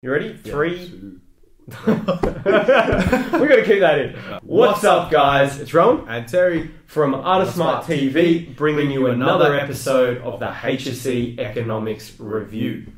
You ready? Yeah, 3. We're going to keep that in. What's up, guys? It's Rowan and Terry from Smart TV, bringing you another episode of the HSC Economics Review.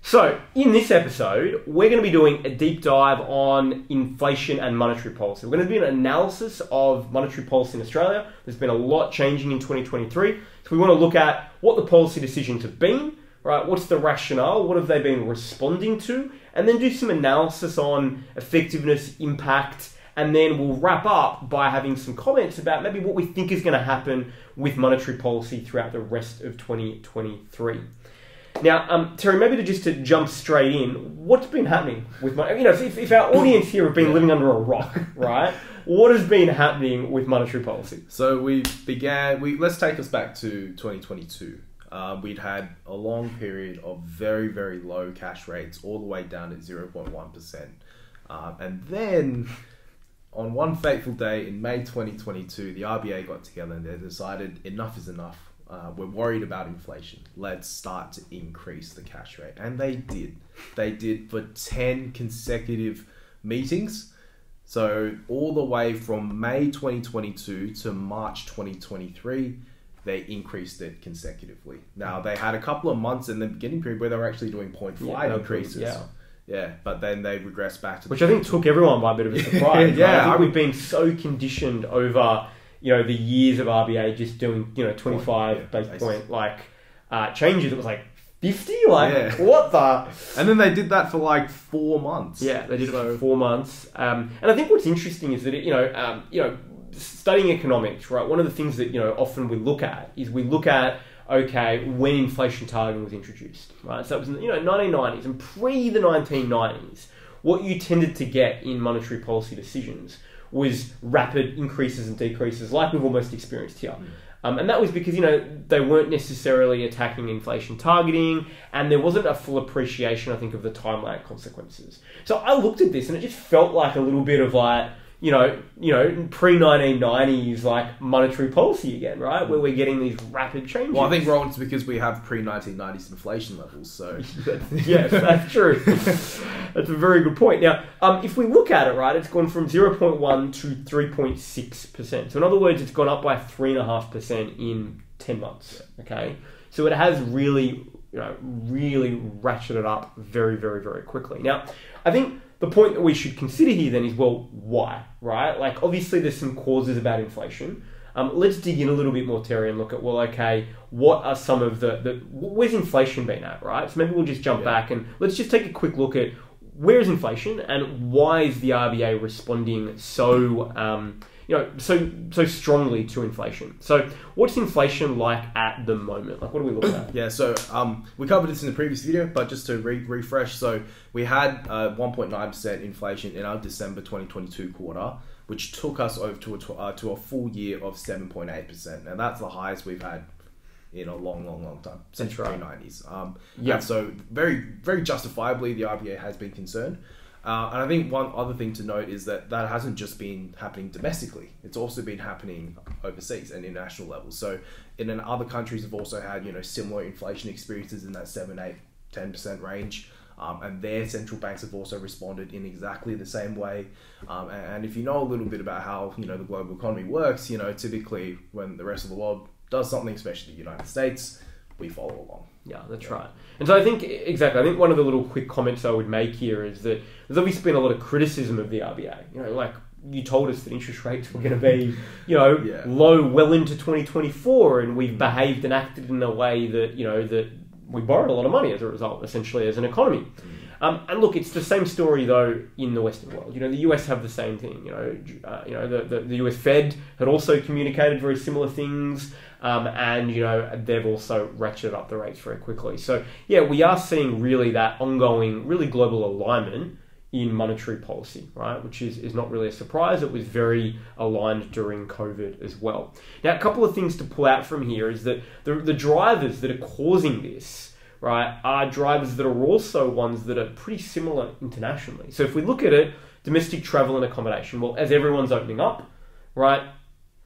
So, in this episode, we're going to be doing a deep dive on inflation and monetary policy. We're going to do an analysis of monetary policy in Australia. There's been a lot changing in 2023. So we want to look at what the policy decisions have been, right? What's the rationale? What have they been responding to? And then do some analysis on effectiveness, impact, and then we'll wrap up by having some comments about maybe what we think is going to happen with monetary policy throughout the rest of 2023. Now, Terry, maybe to jump straight in, what's been happening with if our audience here have been living under a rock, right? What has been happening with monetary policy? So let's take us back to 2022. We'd had a long period of very, very low cash rates, all the way down at 0.1%. And then on one fateful day in May 2022, the RBA got together and they decided enough is enough. We're worried about inflation. Let's start to increase the cash rate. And they did. They did for 10 consecutive meetings. So all the way from May 2022 to March 2023, they increased it consecutively. Now, they had a couple of months in the beginning period where they were actually doing 0.5 increases. Yeah, but then they regressed back to which I think took everyone by a bit of a surprise. Yeah, right? I think we've been so conditioned over the years of RBA just doing 25 base point changes. It was like 50, what the? And then they did that for like 4 months. Yeah, they did it for 4 months. And I think what's interesting is that studying economics, right? One of the things that often we look at is when inflation targeting was introduced, right? So that was in the 1990s and pre the 1990s. What you tended to get in monetary policy decisions was rapid increases and decreases, like we've almost experienced here. And that was because they weren't necessarily attacking inflation targeting, and there wasn't a full appreciation, I think, of the time lag consequences. So I looked at this and it just felt like a little bit of pre-1990s monetary policy again, right? Where we're getting these rapid changes. Well, I think, Ron, it's because we have pre-1990s inflation levels, so... Yes, that's true. That's a very good point. Now, if we look at it, right, it's gone from 0.1 to 3.6%. So in other words, it's gone up by 3.5% in 10 months, okay? So it has really ratcheted up very, very, very quickly. Now, I think the point that we should consider here then is, well, why, right? Obviously there's some causes about inflation. Let's dig in a little bit more, Terry, and look at, what are some of where's inflation been at, right? So maybe we'll just jump back and let's just take a quick look at where is inflation and why is the RBA responding so strongly to inflation. So what's inflation like at the moment? What are we looking at? Yeah, so we covered this in the previous video, but just to refresh, so we had 1.9% inflation in our December 2022 quarter, which took us over to a full year of 7.8%. And that's the highest we've had in a long, long, long time, since the 1990s. And so very, very justifiably, the RBA has been concerned. And I think one other thing to note is that hasn't just been happening domestically. It's also been happening overseas and international levels. So in other countries have also had, similar inflation experiences in that 7, 8, 10% range. And their central banks have also responded in exactly the same way. And if you know a little bit about how, the global economy works, typically when the rest of the world does something, especially the United States, we follow along. Yeah, that's right. And so I think one of the little quick comments I would make here is that there's obviously been a lot of criticism of the RBA. You told us that interest rates were going to be, low well into 2024, and we've behaved and acted in a way that, that we borrowed a lot of money as a result, essentially, as an economy. And look, it's the same story though in the Western world. The US have the same thing. The US Fed had also communicated very similar things, and they've also ratcheted up the rates very quickly. So yeah, we are seeing really that ongoing, really global alignment in monetary policy, right? Which is not really a surprise. It was very aligned during COVID as well. Now, a couple of things to pull out from here is that the drivers that are causing this, right, are drivers that are also ones that are pretty similar internationally. So if we look at it, domestic travel and accommodation, well, as everyone's opening up, right,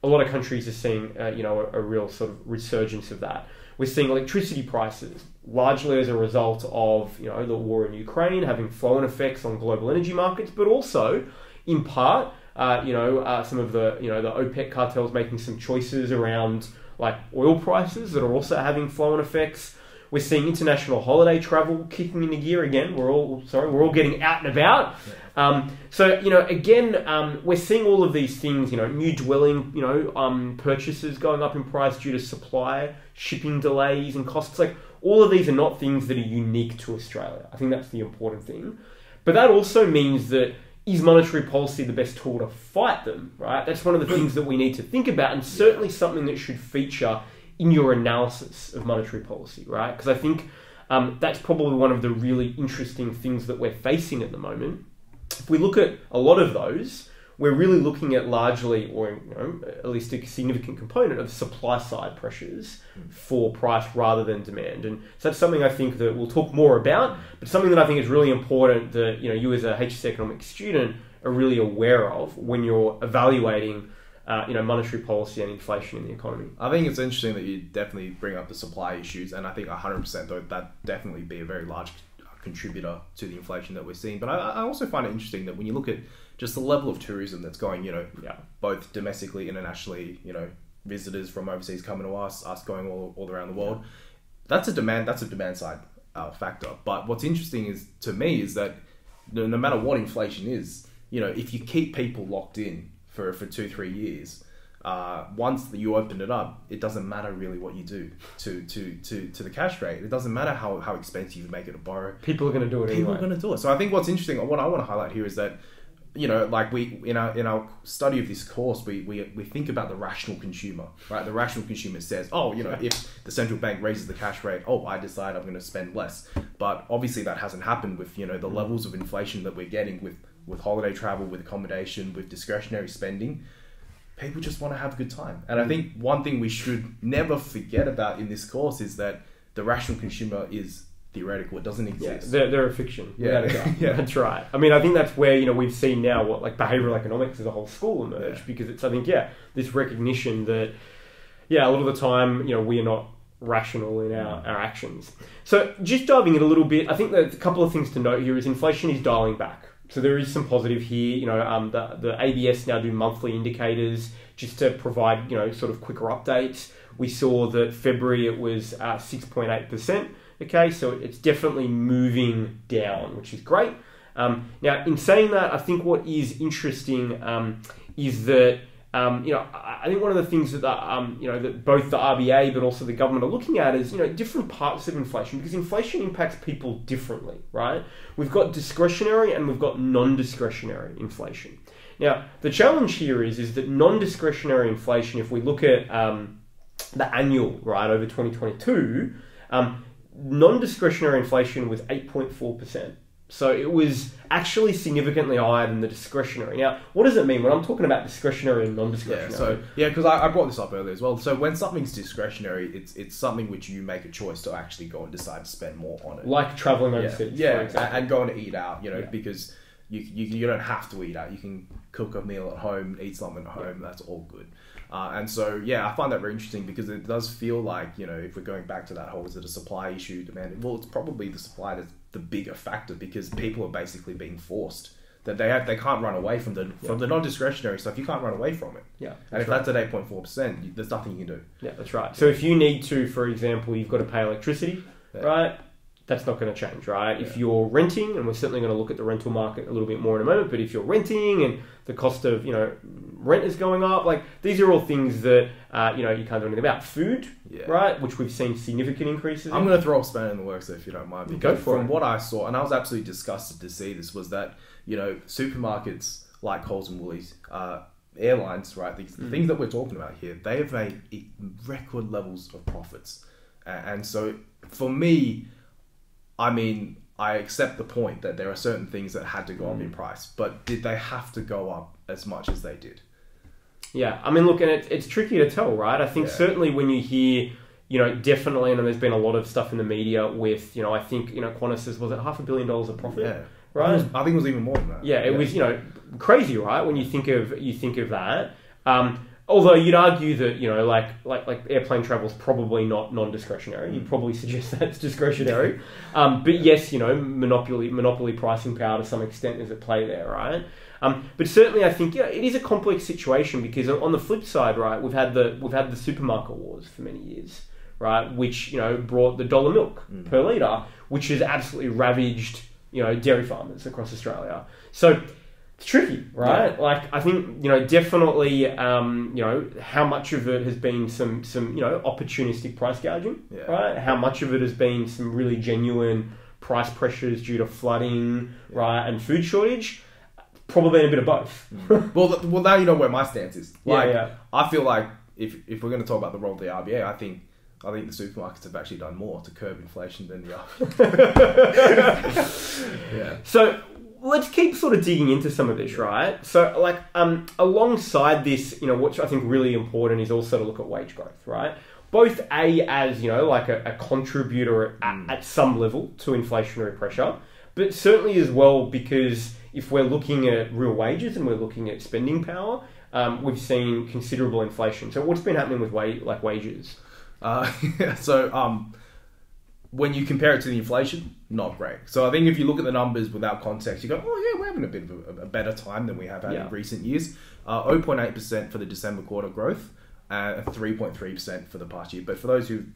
a lot of countries are seeing, a real sort of resurgence of that. we're seeing electricity prices largely as a result of, you know, the war in Ukraine having flow-on effects on global energy markets, but also in part, some of the, you know, the OPEC cartels making some choices around like oil prices that are also having flow-on effects. We're seeing international holiday travel kicking into gear again. We're all getting out and about. We're seeing all of these things, you know, new dwelling, you know, purchases going up in price due to supply, shipping delays and costs. Like, all of these are not things that are unique to Australia. I think that's the important thing. But that also means that, is monetary policy the best tool to fight them, right? That's one of the things that we need to think about, and certainly something that should feature in your analysis of monetary policy, right? Because I think that's probably one of the really interesting things that we're facing at the moment. If we look at a lot of those, we're really looking at largely, or, you know, at least a significant component of supply side pressures for price rather than demand. And so that's something I think that we'll talk more about, but something that I think is really important that, you know, you as a HSC economics student are really aware of when you're evaluating monetary policy and inflation in the economy. I think it's interesting that you definitely bring up the supply issues, and I think 100% though that definitely be a very large contributor to the inflation that we're seeing. But I also find it interesting that when you look at just the level of tourism that's going, you know, both domestically, internationally, you know, visitors from overseas coming to us going all around the world, that's a demand side factor. But what's interesting to me is that no matter what inflation is, you know, if you keep people locked in for 2-3 years, once you open it up, it doesn't matter really what you do to the cash rate. It doesn't matter how expensive you make it to borrow. People are going to do it anyway. People are going to do it. So I think what's interesting, what I want to highlight here is that, you know, like we in our study of this course, we think about the rational consumer, right? The rational consumer says, oh, you know, if the central bank raises the cash rate, I decide I'm going to spend less. But obviously that hasn't happened with, you know, the levels of inflation that we're getting with holiday travel, with accommodation, with discretionary spending. People just want to have a good time. And I think one thing we should never forget about in this course is that the rational consumer is theoretical. It doesn't exist. Yeah, they're a fiction. Yeah. That's right. I mean, I think that's where, you know, we've seen now what, like, behavioural economics as a whole school emerge, because it's, I think, this recognition that, a lot of the time, you know, we are not rational in our actions. So just diving in a little bit, I think that a couple of things to note here is inflation is dialing back. So there is some positive here. You know, the ABS now do monthly indicators just to provide, you know, sort of quicker updates. We saw that February it was 6.8%. Okay, so it's definitely moving down, which is great. Now, in saying that, I think what is interesting is that I think one of the things that that both the RBA but also the government are looking at is, you know, different parts of inflation, because inflation impacts people differently, right? We've got discretionary and we've got non-discretionary inflation. Now, the challenge here is that non-discretionary inflation, if we look at the annual, right, over 2022, non-discretionary inflation was 8.4%. So it was actually significantly higher than the discretionary. Now, what does it mean when I'm talking about discretionary and non-discretionary? Because I brought this up earlier as well. So when something's discretionary, it's something which you make a choice to actually go and decide to spend more on it. Like traveling overseas. And going to eat out, you know, because you don't have to eat out. You can cook a meal at home, eat something at home. That's all good. And so, I find that very interesting, because it does feel like, you know, if we're going back to that whole, is it a supply issue, demand? Well, it's probably the supply that's the bigger factor, because people are basically being forced that they can't run away from the non-discretionary stuff. You can't run away from it. Yeah. And if that's at 8.4%, there's nothing you can do. Yeah, that's right. So if you need to, for example, you've got to pay electricity, right? That's not going to change, right? If you're renting, and we're certainly going to look at the rental market a little bit more in a moment, but if you're renting and the cost of, you know, rent is going up, like, these are all things that, you can't do anything about. Food, right? Which we've seen significant increases in. I'm going to throw a spanner in the works there, if you don't mind. Go for it. From what I saw, and I was absolutely disgusted to see this, was that, you know, supermarkets like Coles and Woolies, airlines, right? The things that we're talking about here, they have made record levels of profits. And so, for me, I mean, I accept the point that there are certain things that had to go up in price, but did they have to go up as much as they did? Yeah, I mean, look, and it's tricky to tell, right? I think certainly when you hear, you know, definitely, and there's been a lot of stuff in the media with, you know, I think, you know, Qantas says, was it $500 million of profit? Yeah. Right? I think it was even more than that. Yeah, it was, you know, crazy, right? When you think of that. Although you'd argue that, like airplane travel is probably not non-discretionary. You'd probably suggest that's discretionary. But yes, monopoly pricing power to some extent is at play there, right? But certainly I think it is a complex situation because on the flip side, right, we've had the supermarket wars for many years, right, which, brought the dollar milk per litre, which has absolutely ravaged, dairy farmers across Australia. So it's tricky, right? Yeah. Like, I think, definitely, how much of it has been some opportunistic price gouging, right? How much of it has been some really genuine price pressures due to flooding, right, and food shortage? Probably been a bit of both. Well, now you know where my stance is. I feel like if we're going to talk about the role of the RBA, I think the supermarkets have actually done more to curb inflation than the RBA. So let's keep sort of digging into some of this, right? So, like, alongside this, what I think really important is also to look at wage growth, right? Both as like a contributor at some level to inflationary pressure, but certainly as well because if we're looking at real wages and we're looking at spending power, we've seen considerable inflation. So what's been happening with wages? When you compare it to the inflation, not great. So I think if you look at the numbers without context, you go, oh yeah, we're having a bit of a better time than we have had in recent years. 0.8% for the December quarter growth, 3.3% for the past year. But for those who've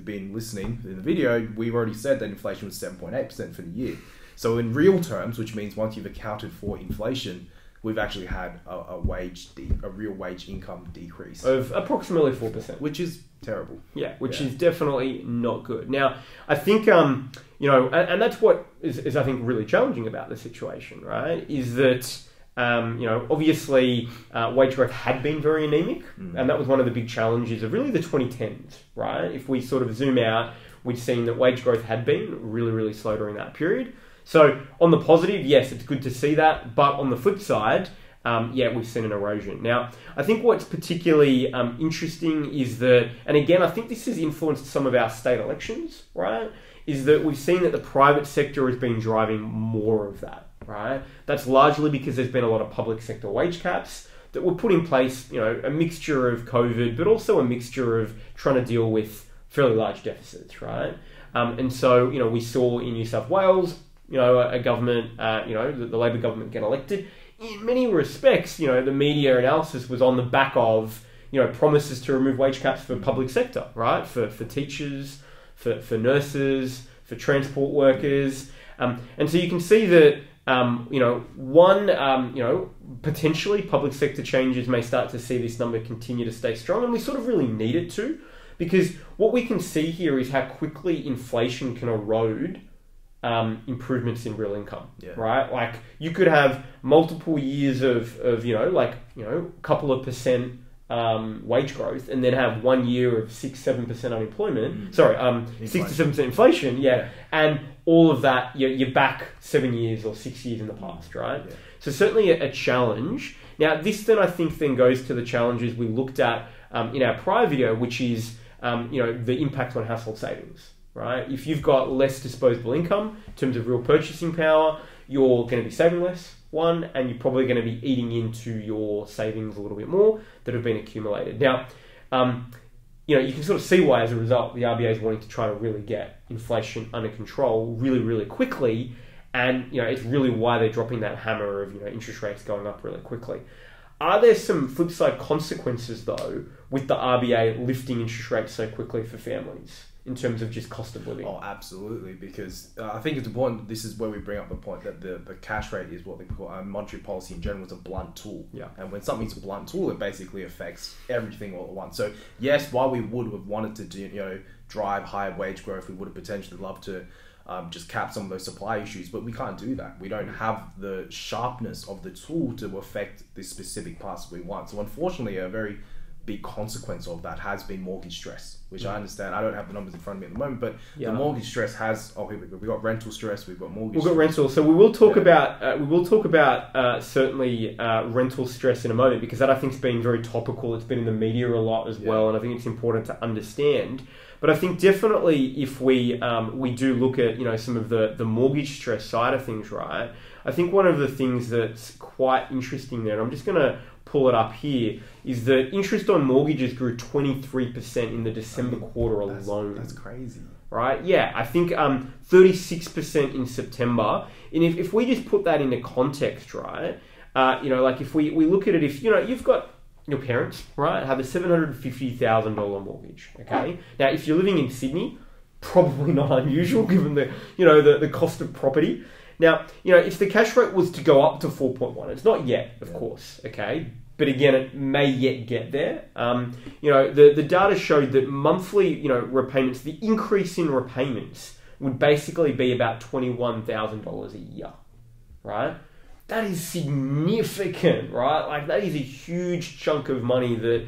been listening in the video, we've already said that inflation was 7.8% for the year. So in real terms, which means once you've accounted for inflation, we've actually had a real wage income decrease of approximately 4%, which is terrible. Yeah, which is definitely not good. Now, I think and that's what is I think really challenging about the situation, right? Is that obviously wage growth had been very anemic, and that was one of the big challenges of really the 2010s, right? If we sort of zoom out, we've seen that wage growth had been really, really slow during that period. So on the positive, yes, it's good to see that. But on the flip side, we've seen an erosion. Now, I think what's particularly interesting is that, and again, I think this has influenced some of our state elections, right? Is that we've seen that the private sector has been driving more of that, right? That's largely because there's been a lot of public sector wage caps that were put in place, a mixture of COVID, but also a mixture of trying to deal with fairly large deficits, right? And so, we saw in New South Wales, a government, the Labor government get elected. In many respects, the media analysis was on the back of, promises to remove wage caps for public sector, right? For teachers, for nurses, for transport workers. And so you can see that, potentially public sector changes may start to see this number continue to stay strong. And we sort of really need it to, because what we can see here is how quickly inflation can erode improvements in real income, right? Like you could have multiple years of couple of percent wage growth, and then have 1 year of 6-7% unemployment. 6 to 7% inflation, and all of that you're back 7 years or 6 years in the past, right? So certainly a challenge. Now this then I think goes to the challenges we looked at in our prior video, which is the impact on household savings. Right? If you've got less disposable income in terms of real purchasing power, you're going to be saving less, one, and you're probably going to be eating into your savings a little bit more that have been accumulated. Now, you can sort of see why, as a result, the RBA is wanting to try to really get inflation under control really, really quickly, and it's really why they're dropping that hammer of interest rates going up really quickly. Are there some flip side consequences though with the RBA lifting interest rates so quickly for families? In terms of just cost of living? Oh, absolutely, because I think it's important. This is where we bring up the point that the cash rate is what they call monetary policy in general is a blunt tool. Yeah. And when something's a blunt tool, it basically affects everything all at once. So yes, while we would have wanted to drive higher wage growth, we would have potentially loved to just cap some of those supply issues, but we can't do that. We don't have the sharpness of the tool to affect the specific parts we want. So unfortunately, a very big consequence of that has been mortgage stress, which I understand. I don't have the numbers in front of me at the moment, but the mortgage stress has. We've got rental stress. We've got mortgage. We've got rental. So we will talk about certainly rental stress in a moment, because that I think has been very topical. It's been in the media a lot as well, and I think it's important to understand. But I think definitely if we do look at, you know, some of the mortgage stress side of things, right? I think one of the things that's quite interesting there, and I'm just going to pull it up here, is that interest on mortgages grew 23% in the December quarter alone. That's crazy. Right? Yeah, I think 36% in September. And if we just put that into context, right? You know, like if we look at it, if, you know, you've got your parents, right, have a $750,000 mortgage, okay? Now, if you're living in Sydney, probably not unusual given the, you know, the cost of property. Now, you know, if the cash rate was to go up to 4.1, it's not yet, of course, okay? But again, it may yet get there. You know, the data showed that monthly, you know, repayments, the increase in repayments would basically be about $21,000 a year, right? That is significant, right? Like that is a huge chunk of money that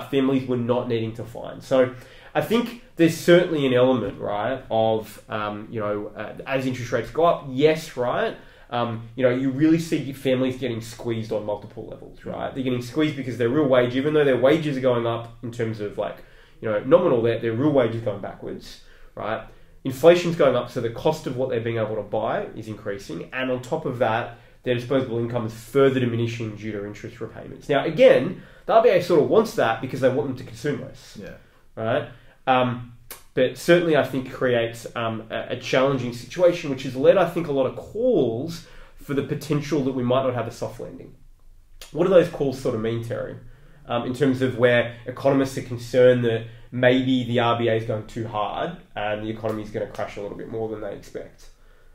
families were not needing to find. So I think there's certainly an element, right, of, you know, as interest rates go up, yes, right? You know, you really see families getting squeezed on multiple levels, right? They're getting squeezed because their real wage, even though their wages are going up in terms of like, you know, nominal, their real wage is going backwards, right? Inflation's going up, so the cost of what they're being able to buy is increasing. And on top of that, their disposable income is further diminishing due to interest repayments. Now, again, the RBA sort of wants that because they want them to consume less, right? But certainly I think creates a challenging situation, which has led, I think, a lot of calls for the potential that we might not have a soft landing. What do those calls sort of mean, Terry? In terms of where economists are concerned that maybe the RBA is going too hard and the economy is going to crash a little bit more than they expect?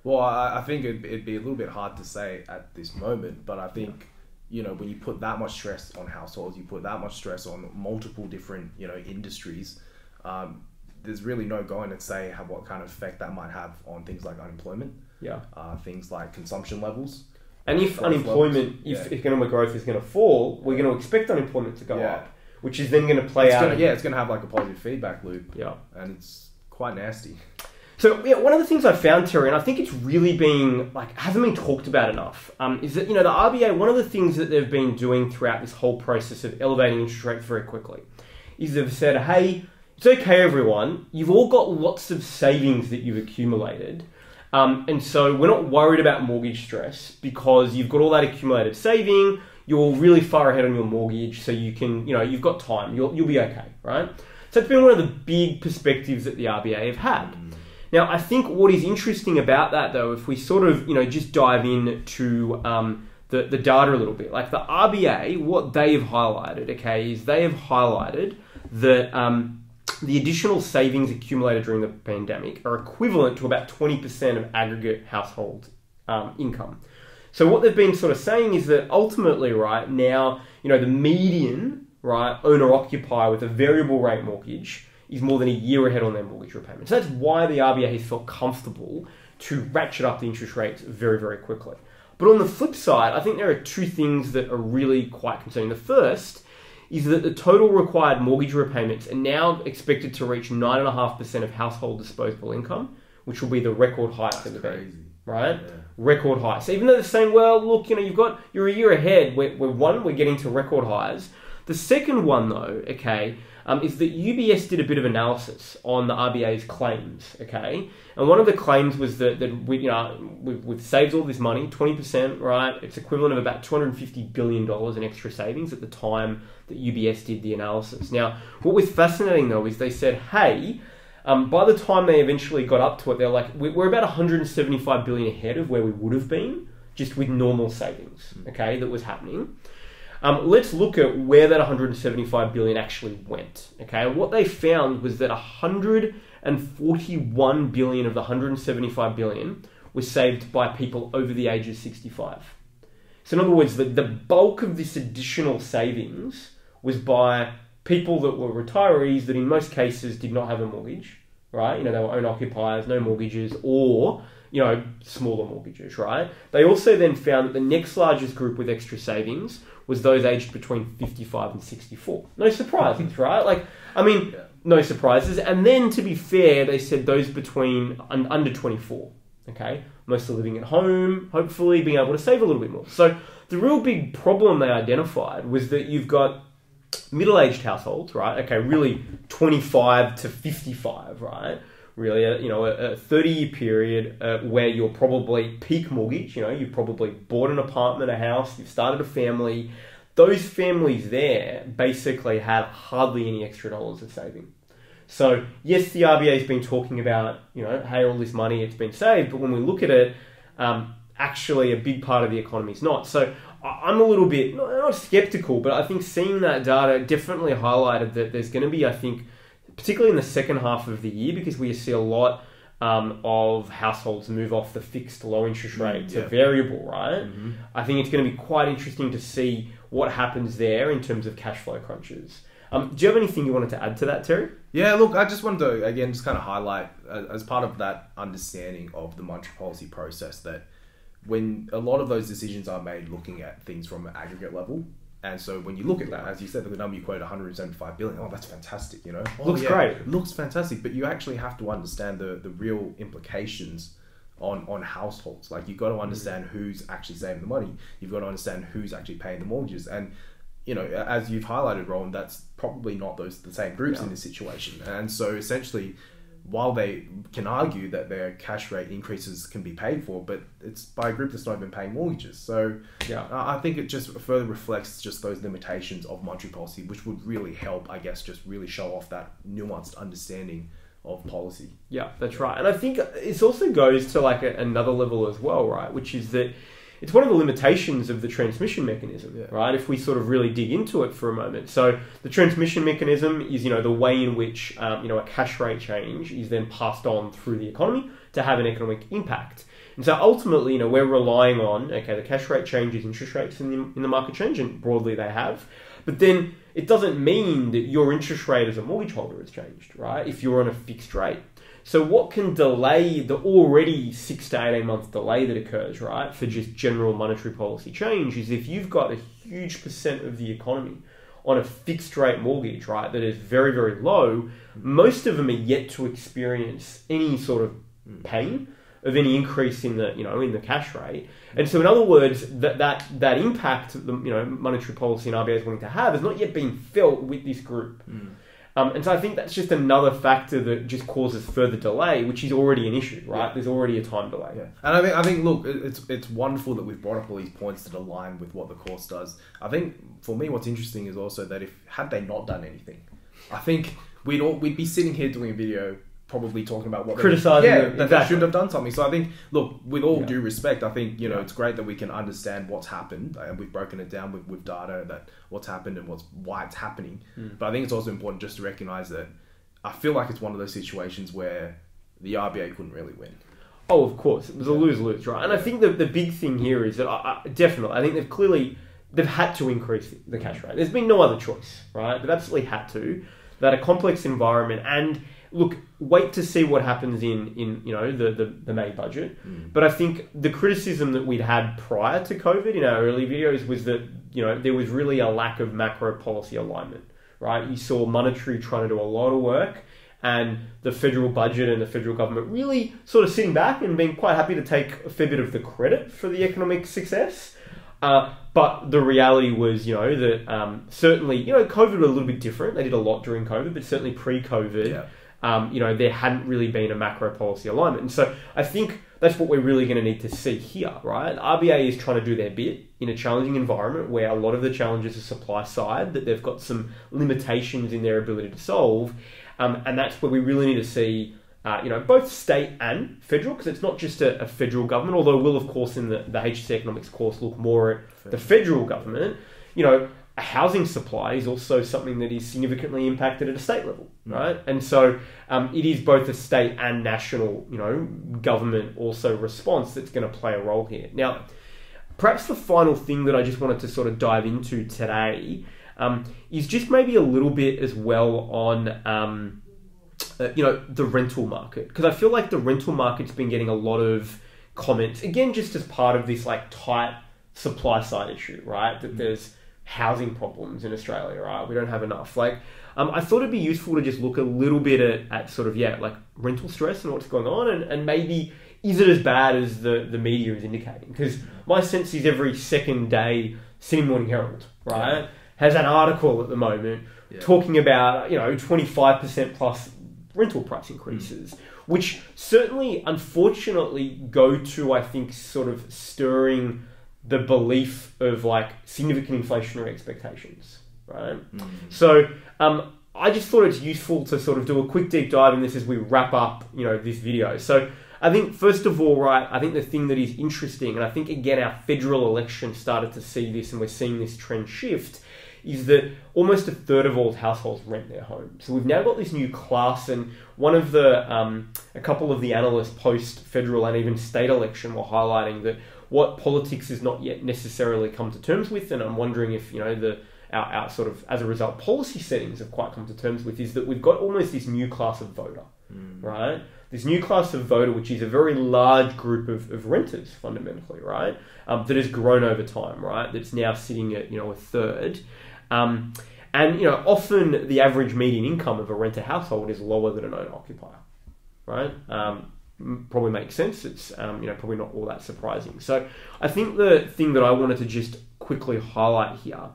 Well, I think it'd be a little bit hard to say at this moment, but I think, you know, when you put that much stress on households, you put that much stress on multiple different, you know, industries, there's really no going to say what kind of effect that might have on things like unemployment, things like consumption levels. And if unemployment, if economic growth is going to fall, we're going to expect unemployment to go up, which is then going to play out. It's going to have like a positive feedback loop. Yeah. And it's quite nasty. So, yeah, one of the things I found, Terry, and I think it's really been, like, hasn't been talked about enough, is that, you know, the RBA, one of the things that they've been doing throughout this whole process of elevating interest rates very quickly is they've said, hey, it's okay, everyone, you've all got lots of savings that you've accumulated, and so we're not worried about mortgage stress because you've got all that accumulated saving, you're really far ahead on your mortgage, so you can, you know, you've got time, you'll be okay, right? So it's been one of the big perspectives that the RBA have had. Now, I think what is interesting about that, though, if we sort of, you know, just dive into the data a little bit, like the RBA, what they've highlighted, okay, is they have highlighted that the additional savings accumulated during the pandemic are equivalent to about 20% of aggregate household income. So what they've been sort of saying is that ultimately, right, now, you know, the median, right, owner-occupier with a variable rate mortgage is more than a year ahead on their mortgage repayments. So that's why the RBA has felt comfortable to ratchet up the interest rates very, very quickly. But on the flip side, I think there are two things that are really quite concerning. The first is that the total required mortgage repayments are now expected to reach 9.5% of household disposable income, which will be the record high for the bank, right? Yeah. Record high. So even though they're saying, well, look, you know, you're a year ahead, we're getting to record highs. The second one, though, okay, is that UBS did a bit of analysis on the RBA's claims, okay? And one of the claims was that we've saved all this money, 20%, right? It's equivalent of about $250 billion in extra savings at the time that UBS did the analysis. Now, what was fascinating, though, is they said, hey, by the time they eventually got up to it, they're like, we're about $175 billion ahead of where we would have been just with normal savings, okay, that was happening. Let's look at where that 175 billion actually went. Okay, what they found was that 141 billion of the 175 billion was saved by people over the age of 65. So in other words, the bulk of this additional savings was by people that were retirees that in most cases did not have a mortgage, right? You know, they were owner occupiers, no mortgages, or, you know, smaller mortgages, right? They also then found that the next largest group with extra savings was those aged between 55 and 64. No surprises, right? No surprises. And then, to be fair, they said those between under 24, okay? Mostly living at home, hopefully being able to save a little bit more. So the real big problem they identified was that you've got middle-aged households, right? Okay, really 25 to 55, right? Really, a 30-year period where you're probably peak mortgage. You've probably bought an apartment, a house, you've started a family. Those families there basically have hardly any extra dollars of saving. So yes, the RBA's been talking about, hey, all this money, it's been saved, but when we look at it, actually a big part of the economy is not. So I'm a little bit, not skeptical, but I think seeing that data definitely highlighted that there's going to be, I think, particularly in the second half of the year, because we see a lot of households move off the fixed low interest rate to variable, right? Mm-hmm. I think it's going to be quite interesting to see what happens there in terms of cash flow crunches. Do you have anything you wanted to add to that, Terry? Yeah, look, I just wanted to, again, just kind of highlight, as part of that understanding of the monetary policy process, that when a lot of those decisions are made looking at things from an aggregate level, and so when you look at that, as you said, the number you quoted, 175 billion, oh, that's fantastic, Looks great. It looks fantastic, but you actually have to understand the real implications on households. Like, you've got to understand who's actually saving the money. You've got to understand who's actually paying the mortgages. And, as you've highlighted, Roland, that's probably not the same groups in this situation. And so essentially, while they can argue that their cash rate increases can be paid for, but it's by a group that's not even paying mortgages. So I think it just further reflects just those limitations of monetary policy, which would really help, I guess, just really show off that nuanced understanding of policy. Yeah, that's right. And I think it also goes to like another level as well, right? Which is that it's one of the limitations of the transmission mechanism, right? If we sort of really dig into it for a moment. So the transmission mechanism is, the way in which, a cash rate change is then passed on through the economy to have an economic impact. And so ultimately, we're relying on, the cash rate changes, interest rates in the market change, and broadly they have. But then it doesn't mean that your interest rate as a mortgage holder has changed, right? If you're on a fixed rate. So what can delay the already 6 to 18 month delay that occurs, right, for just general monetary policy change is if you've got a huge percent of the economy on a fixed rate mortgage, right, that is very, very low, most of them are yet to experience any sort of pain of any increase in the, in the cash rate. And so in other words, that impact, the, monetary policy and RBA is wanting to have has not yet been felt with this group. And so I think that's just another factor that just causes further delay, which is already an issue, right? There's already a time delay. Yeah. And I think, look, it's wonderful that we've brought up all these points that align with what the course does. I think, for me, what's interesting is also that had they not done anything, I think we'd be sitting here doing a video probably talking about what criticizing that they should have done something. So I think, look, with all due respect, I think it's great that we can understand what's happened, and we've broken it down with data that what's happened and why it's happening. But I think it's also important just to recognize that I feel like it's one of those situations where the RBA couldn't really win. Oh, of course, it was a lose-lose, right? And I think the big thing here is that I think they've had to increase the cash rate. There's been no other choice, right? They've absolutely had to. That a complex environment and look, wait to see what happens in the May budget. But I think the criticism that we'd had prior to COVID in our early videos was that, there was really a lack of macro policy alignment, right? You saw monetary trying to do a lot of work and the federal budget and the federal government really sort of sitting back and being quite happy to take a fair bit of the credit for the economic success. But the reality was, that certainly, COVID was a little bit different. They did a lot during COVID, but certainly pre-COVID, there hadn't really been a macro policy alignment. And so I think that's what we're really going to need to see here, right? The RBA is trying to do their bit in a challenging environment where a lot of the challenges are supply side, that they've got some limitations in their ability to solve. And that's where we really need to see, both state and federal, because it's not just a federal government, although we'll, of course, in the HSC Economics course, look more at the federal government. A housing supply is also something that is significantly impacted at a state level, right? And so it is both a state and national, government also response that's going to play a role here. Now, perhaps the final thing that I just wanted to sort of dive into today is just maybe a little bit as well on, the rental market. Because I feel like the rental market's been getting a lot of comments, again, just as part of this like tight supply side issue, right? That there's housing problems in Australia, right? We don't have enough. I thought it'd be useful to just look a little bit at sort of, rental stress and what's going on, and maybe is it as bad as the media is indicating? Because my sense is every second day, Sydney Morning Herald, right, has an article at the moment talking about 25% plus rental price increases, which certainly, unfortunately, go to, I think, sort of stirring the belief of like significant inflationary expectations, right? So I just thought it's useful to sort of do a quick deep dive in this as we wrap up, this video. So I think, first of all, right, I think the thing that is interesting, and I think, again, our federal election started to see this and we're seeing this trend shift, is that almost a third of all households rent their home. So we've now got this new class, and one of the, a couple of the analysts post-federal and even state election were highlighting that what politics has not yet necessarily come to terms with, and I'm wondering if, our sort of, as a result, policy settings have quite come to terms with, is that we've got almost this new class of voter, right? This new class of voter, which is a very large group of renters, fundamentally, right? That has grown over time, right? That's now sitting at, a third. And, often the average median income of a renter household is lower than an owner-occupier, right? Probably makes sense. It's, probably not all that surprising. So I think the thing that I wanted to just quickly highlight here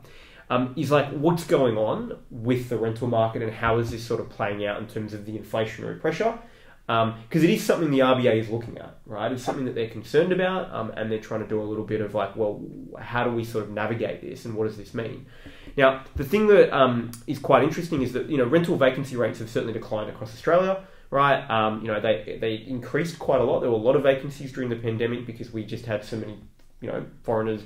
is like what's going on with the rental market and how is this sort of playing out in terms of the inflationary pressure. Because it is something the RBA is looking at, right? It's something that they're concerned about, and they're trying to do a little bit of like, well, how do we sort of navigate this, and what does this mean? Now, the thing that is quite interesting is that rental vacancy rates have certainly declined across Australia, right? They increased quite a lot. There were a lot of vacancies during the pandemic because we just had so many foreigners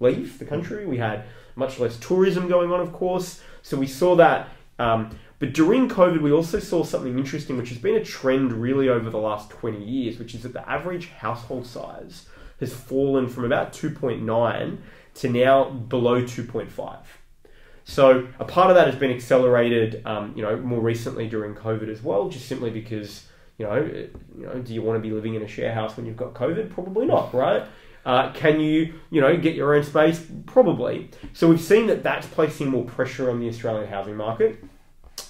leave the country. We had much less tourism going on, of course. So we saw that. But during COVID, we also saw something interesting, which has been a trend really over the last 20 years, which is that the average household size has fallen from about 2.9 to now below 2.5. So a part of that has been accelerated, more recently during COVID as well, just simply because, do you want to be living in a share house when you've got COVID? Probably not, right? Can you, get your own space? Probably. So we've seen that that's placing more pressure on the Australian housing market.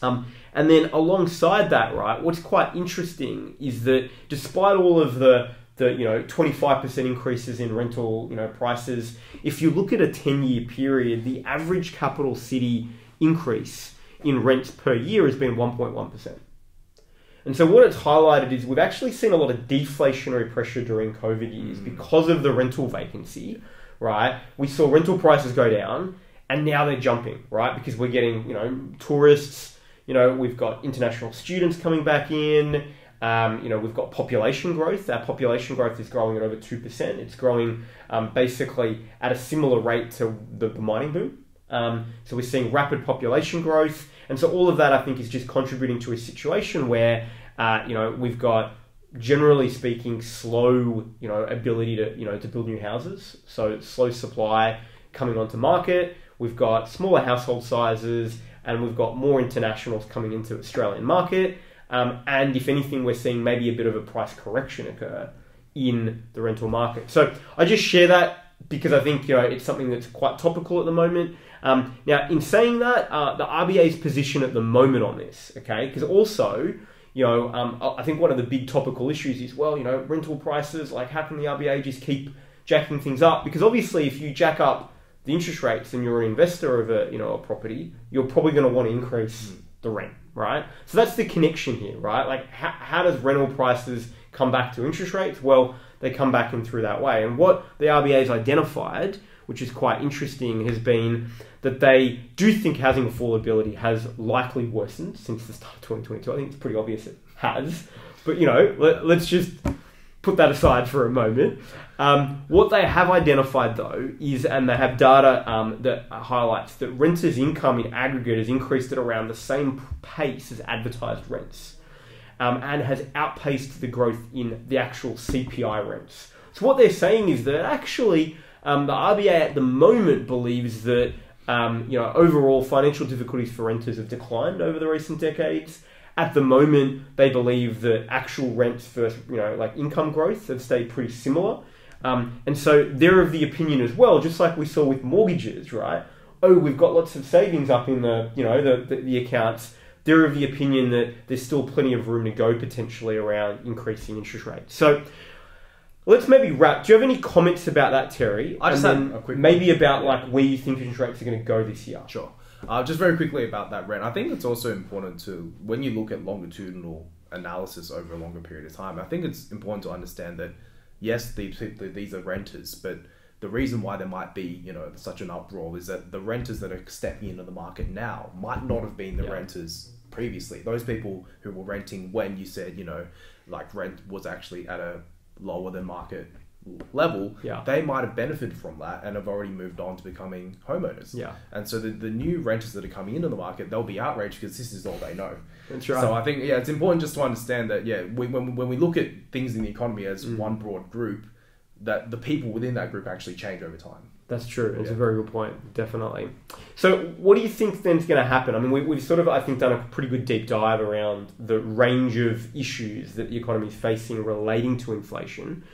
And then alongside that, right, what's quite interesting is that despite all of the 25% increases in rental, prices, if you look at a 10-year period, the average capital city increase in rents per year has been 1.1%. And so what it's highlighted is we've actually seen a lot of deflationary pressure during COVID years because of the rental vacancy, right? We saw rental prices go down and now they're jumping, right? Because we're getting, tourists, we've got international students coming back in, we've got population growth. Our population growth is growing at over 2%. It's growing basically at a similar rate to the mining boom. So we're seeing rapid population growth. And so all of that, I think, is just contributing to a situation where, we've got, generally speaking, slow, ability to build new houses. So slow supply coming onto market. We've got smaller household sizes, and we've got more internationals coming into the Australian market. And if anything, we're seeing maybe a bit of a price correction occur in the rental market. So I just share that because I think it's something that's quite topical at the moment. Now, in saying that, the RBA's position at the moment on this, okay, because also, I think one of the big topical issues is, well, rental prices, like how can the RBA just keep jacking things up? Because obviously if you jack up the interest rates and you're an investor of a property, you're probably going to want to increase the rent, right? So that's the connection here, right? Like how does rental prices come back to interest rates? Well, they come back in through that way. And what the RBA has identified, which is quite interesting, has been that they do think housing affordability has likely worsened since the start of 2022. I think it's pretty obvious it has. But, let's just put that aside for a moment. What they have identified, though, is, and they have data that highlights that renters' income in aggregate has increased at around the same pace as advertised rents, and has outpaced the growth in the actual CPI rents. So what they're saying is that actually the RBA at the moment believes that overall financial difficulties for renters have declined over the recent decades. At the moment, they believe that actual rents versus, income growth have stayed pretty similar. And so they're of the opinion as well, just like we saw with mortgages, right? Oh, we've got lots of savings up in the accounts. They're of the opinion that there's still plenty of room to go potentially around increasing interest rates. So Let's maybe wrap. Do you have any comments about that, Terry? I just had a quick maybe about like where you think interest rates are going to go this year. Sure. Just very quickly about that rent. I think it's also important to, when you look at longitudinal analysis over a longer period of time, I think it's important to understand that yes, these are renters, but the reason why there might be, you know, such an uproar is that the renters that are stepping into the market now might not have been the renters previously. Those people who were renting when you said, you know, like rent was actually at a lower than market level, they might have benefited from that and have already moved on to becoming homeowners. And so the new renters that are coming into the market, they'll be outraged because this is all they know. That's right. So I think, it's important just to understand that, when we look at things in the economy as one broad group, that the people within that group actually change over time. That's true. It's a very good point, definitely. So what do you think then is going to happen? I mean, we've sort of, I think, done a pretty good deep dive around the range of issues that the economy is facing relating to inflation.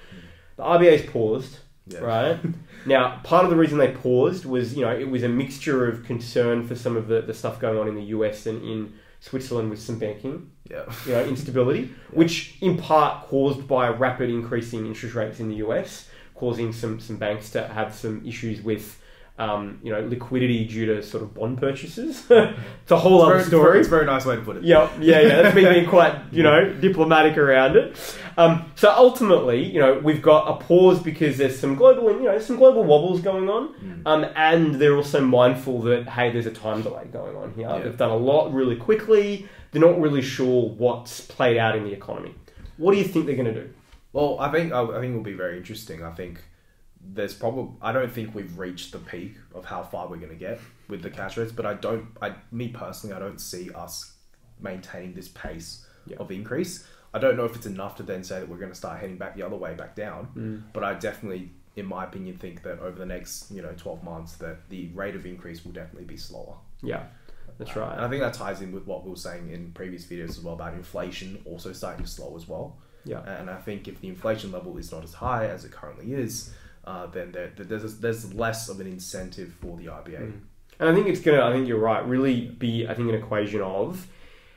The RBA's paused, right? Now, part of the reason they paused was, you know, it was a mixture of concern for some of the stuff going on in the US and in Switzerland with some banking, you know, instability, which in part caused by a rapid increase in interest rates in the US, causing some banks to have some issues with, you know, liquidity due to sort of bond purchases. It's a whole other story. It's a very nice way to put it. Yeah. That's me being quite, you know, diplomatic around it. So ultimately, you know, we've got a pause because there's some global wobbles going on, and they're also mindful that, hey, there's a time delay going on here. They've done a lot really quickly. They're not really sure what's played out in the economy. What do you think they're going to do? Well, I think it'll be very interesting. I think I don't think we've reached the peak of how far we're going to get with the cash rates, but me personally, I don't see us maintaining this pace of increase. I don't know if it's enough to then say that we're going to start heading back the other way, back down. But I definitely, in my opinion, think that over the next 12 months, that the rate of increase will definitely be slower. Yeah, that's right. And I think that ties in with what we were saying in previous videos as well about inflation also starting to slow as well. Yeah. And I think if the inflation level is not as high as it currently is, then there's less of an incentive for the RBA. And I think it's going to, I think you're right, really be, I think, an equation of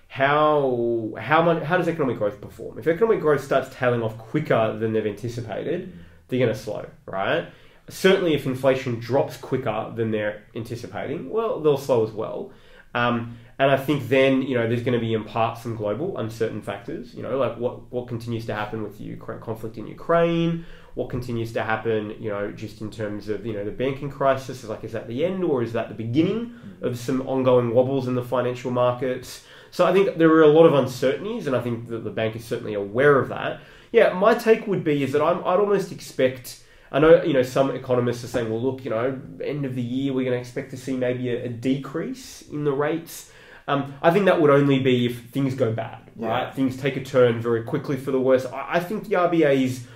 how does economic growth perform? If economic growth starts tailing off quicker than they've anticipated, they're going to slow, right? Certainly if inflation drops quicker than they're anticipating, well, they'll slow as well. And I think then, you know, there's going to be in part some global uncertain factors, you know, like what continues to happen with the conflict in Ukraine, what continues to happen, you know, just in terms of, you know, the banking crisis, is that the end or is that the beginning of some ongoing wobbles in the financial markets? So I think there are a lot of uncertainties, and I think that the bank is certainly aware of that. Yeah, my take would be is that I'd almost expect, I know, you know, some economists are saying, well, look, you know, end of the year, we're going to expect to see maybe a decrease in the rates. I think that would only be if things go bad, right? Yeah. Things take a turn very quickly for the worse. I think the RBA's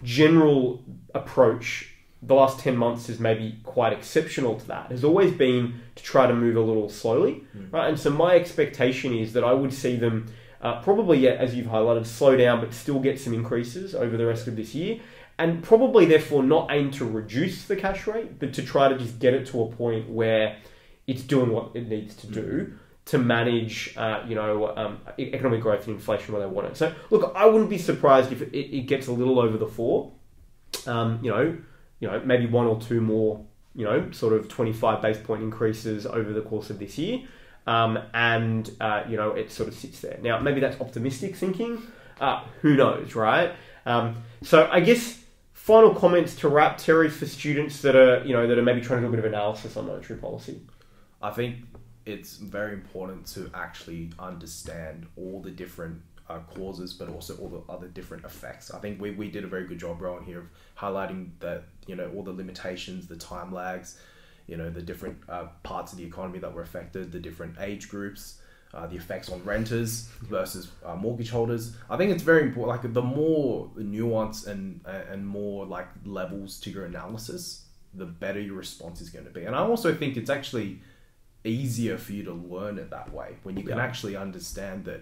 general approach the last 10 months is maybe quite exceptional to that. Has always been to try to move a little slowly, right? And so my expectation is that I would see them probably, as you've highlighted, slow down, but still get some increases over the rest of this year. And probably, therefore, not aim to reduce the cash rate, but to try to just get it to a point where it's doing what it needs to do to manage, economic growth and inflation where they want it. So, look, I wouldn't be surprised if it gets a little over the 4. Maybe 1 or 2 more, sort of 25 base point increases over the course of this year. It sort of sits there. Now, maybe that's optimistic thinking. Who knows, right? So I guess final comments to wrap, Terry, for students that are maybe trying to do a bit of analysis on monetary policy. I think it's very important to actually understand all the different causes, but also all the other different effects. I think we did a very good job, Rowan, here of highlighting that, all the limitations, the time lags, the different parts of the economy that were affected, the different age groups, the effects on renters versus mortgage holders. I think it's very important, like the more nuance and more like levels to your analysis, the better your response is going to be. And I also think it's actually easier for you to learn it that way when you can actually understand that,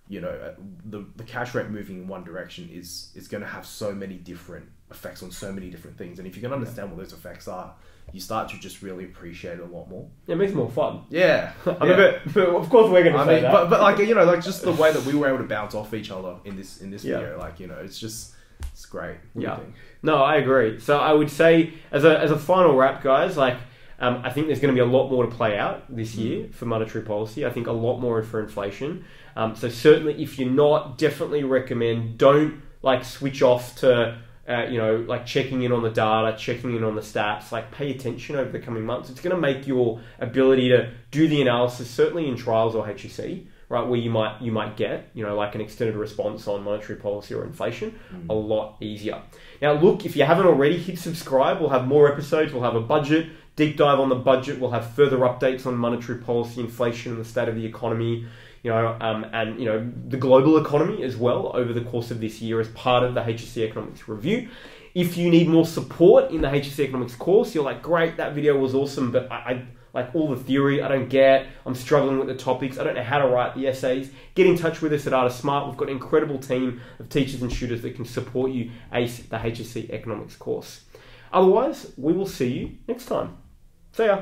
the cash rate moving in one direction is going to have so many different effects on so many different things. And if you can understand what those effects are, you start to just really appreciate it a lot more. Yeah, it makes it more fun. Yeah. But of course we're going to say that. But just the way that we were able to bounce off each other in this video, it's just, It's great. What do you think? No, I agree. So I would say, as a final wrap, guys, like I think there's going to be a lot more to play out this year for monetary policy. I think a lot more for inflation. So certainly, if you're not, definitely recommend don't like switch off to like checking in on the data, checking in on the stats. Like pay attention over the coming months. It's going to make your ability to do the analysis, certainly in trials or HSC, right, where you might get like an extended response on monetary policy or inflation, a lot easier. Now, look, if you haven't already, hit subscribe. We'll have more episodes. We'll have a budget deep dive on the budget. We'll have further updates on monetary policy, inflation, and the state of the economy, and the global economy as well over the course of this year as part of the HSC Economics review. If you need more support in the HSC Economics course, you're like, great, that video was awesome, but I like all the theory, I don't get, I'm struggling with the topics, I don't know how to write the essays. Get in touch with us at Artist Smart. We've got an incredible team of teachers and tutors that can support you ace the HSC Economics course. Otherwise, we will see you next time. See ya.